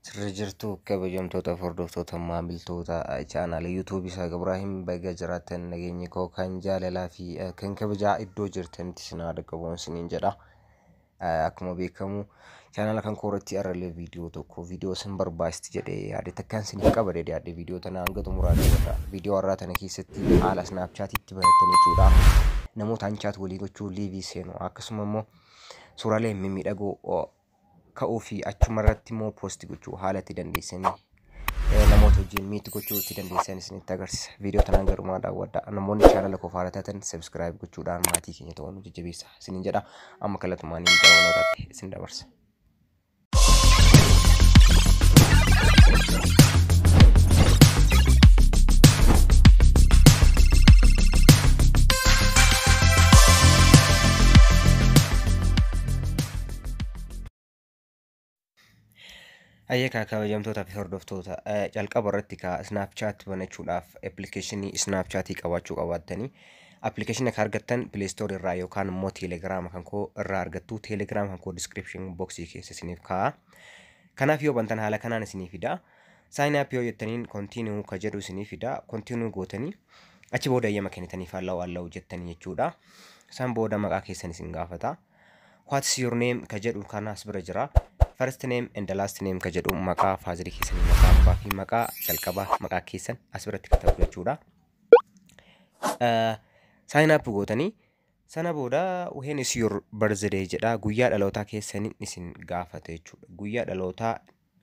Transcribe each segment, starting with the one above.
Sirrijirtuu kabajamtoota hordoftoota maamiltoota chaanaalii YouTube isaa Ibraahim baga jiraatan nageenyi koo kan jaalalaa fi kan kabajaa iddoo jirtanitti sinaa dhaqqabuun siniin jedha. Akkuma beekamu chaanaala kan kooratti arralee viidiyoo sin barbaachisti jedhee yaade takkaan siniif qabadee yaade viidiyoo tana hanga xumuraatti godha. Viidiyoo har'aa tana keessatti haala Snapchat-itti barattanii jechuudha. Namoota chat walii gochuu liivii seenu akkasuma immoo suuraalee mimmiidhagoo ka'uu fi achuma irratti immoo poosti gochuu haala itti dandeessanii namoota wajjin miitti gochuu itti dandeessan isinitti agarsiisa. Viidiyoo tanaan garumaa daawwadha. Namoonni chaanala koo faana taatan subscribe gochuudhaan maatii keenya ta'uu nu jajjabeessa isiniin jedha. Amma kallattumaan daawwannoodhaatti isin dabarsa. Ayyakaa kabajamtoota fi hordoftoota jalqaba irratti ka Snapchat banachuudhaaf appilikeeshinii Snapchat qabaachuu qabaattanii appilikeeshinii akka argattan Play Store irraa yookaan immoo Telegram kan koo irraa argattu. Telegram kan koo description box keessa isiniif kaa'a. Kanaaf yoo bantan haala kanaan isiniif fida. Sign up yoo jettaniin continue ka jedhu isiniif fida. Continue gootanii achi booda ayyama kennitaniif allow jettanii jechuudha. Isaan booda maqaa keessan isin gaafata. What's your name ka jedhu kanas bira jira. First name and the last name ka jedhu maqaa faazirii keessan maqaa abbaa fi maqaa jalqabaa maqaa keessan as biratti katabu jechuudha. Sign up gootanii sana booda when is your birthday jedha guyyaa dhalootaa keessanii isin gaafata jechuudha. Guyyaa dhalootaa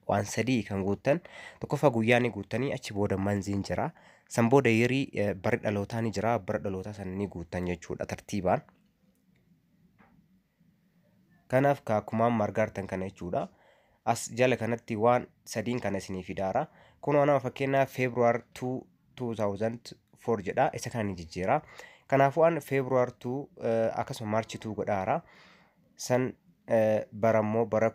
waan sadii kan guuttan tokkoffaa guyyaa ni guuttanii achi booda manziin jira. San booda yerii bara dhalootaa ni jira. Bara dhalootaa san ni guuttan jechuudha tartiibaan. Kanaaf akkuma margartan kana jechuudha. As jala kanatti waan sadiin kana isiniif fidaara. Kun waan fakkeenyaaf February 2 2004 jedha. Isa kana ni jijjiira. Kanaaf waan February 2 akkasuma March 2 godhaara. San barammoo bara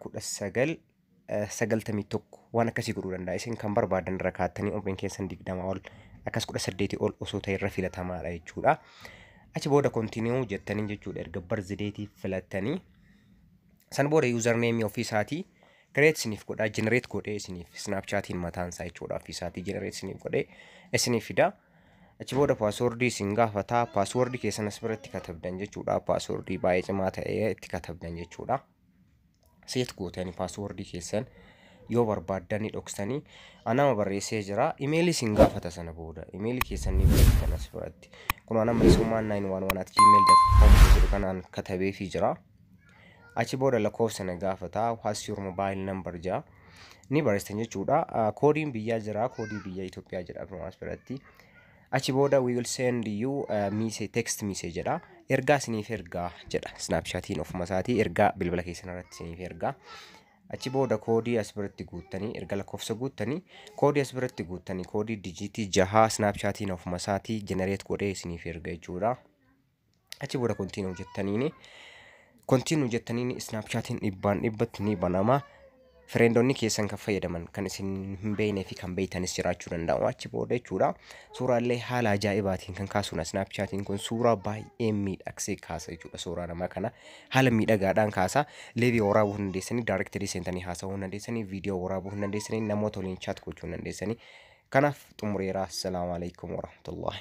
1991 waan akkasii godhuu danda'a. Isin kan barbaadan irra kaattanii umriin keessan 20 ol akkas 18 ol osoo ta'e irra filatamaadha jechuudha. Achi booda continue jettanii jechuudha erga birthday filattanii. San booda username ofii isaatii create isiniif godha generate godhee isiniif Snapchatiin mataan isaa jechuudha ofii isaatii generate isiniif godhee isiniif fida. Achi booda password isin gaafata. Password keessan as biratti katabdan jechuudha. Password baay'ee cimaa ta'e itti katabdan jechuudha. Set gootanii password keessan yoo barbaadan dhoksanii anama barreessee jira. Email isin gaafata sana booda email keessan ni barreessitan as biratti. Kun anama isumaan911@gmail.com jedhu kanaan katabee fi jira. Achi booda lakkoofsa na gaafata. What's your mobile number jaa ni barreessitan jechuudha. Koodiin biyyaa jira. Koodii biyya Itoophiyaa jedha as biratti. Achi booda we will send you text message jedha. Ergaa isiniif ergaa jedha. Snapchatiin ofuma isaatii ergaa bilbila keessan irratti isiniif ergaa. Achi booda koodii as biratti guuttanii erga lakkoofsa guuttanii koodii as biratti guuttanii koodii dijiitii 6 Snapchatiin ofuma isaatii generate godhee isiniif erga jechuudha. Achi booda continue jettaniin Snapchatiin dhibbaan dhibbatti ni banama. Friendonni keessan kan fayyadaman kan isin hin beeknee fi kan beektanis jiraachuu danda'u achi booda jechuudha. Suuraalee haala ajaa'ibaatiin kan kaasuudha. Snapchatiin kun suuraa baay'ee miidhagsee kaasa jechuudha. Suuraa namaa kana haala miidhagaadhaan kaasa. Leevii waraabuu hin dandeessanii, directory seentanii haasa'uu hin dandeessanii, viidiyoo waraabuu hin dandeessanii, namoota waliin chat gochuu hin dandeessanii. Kanaaf xumureera. Assalaamu alaykum warahmatullahi.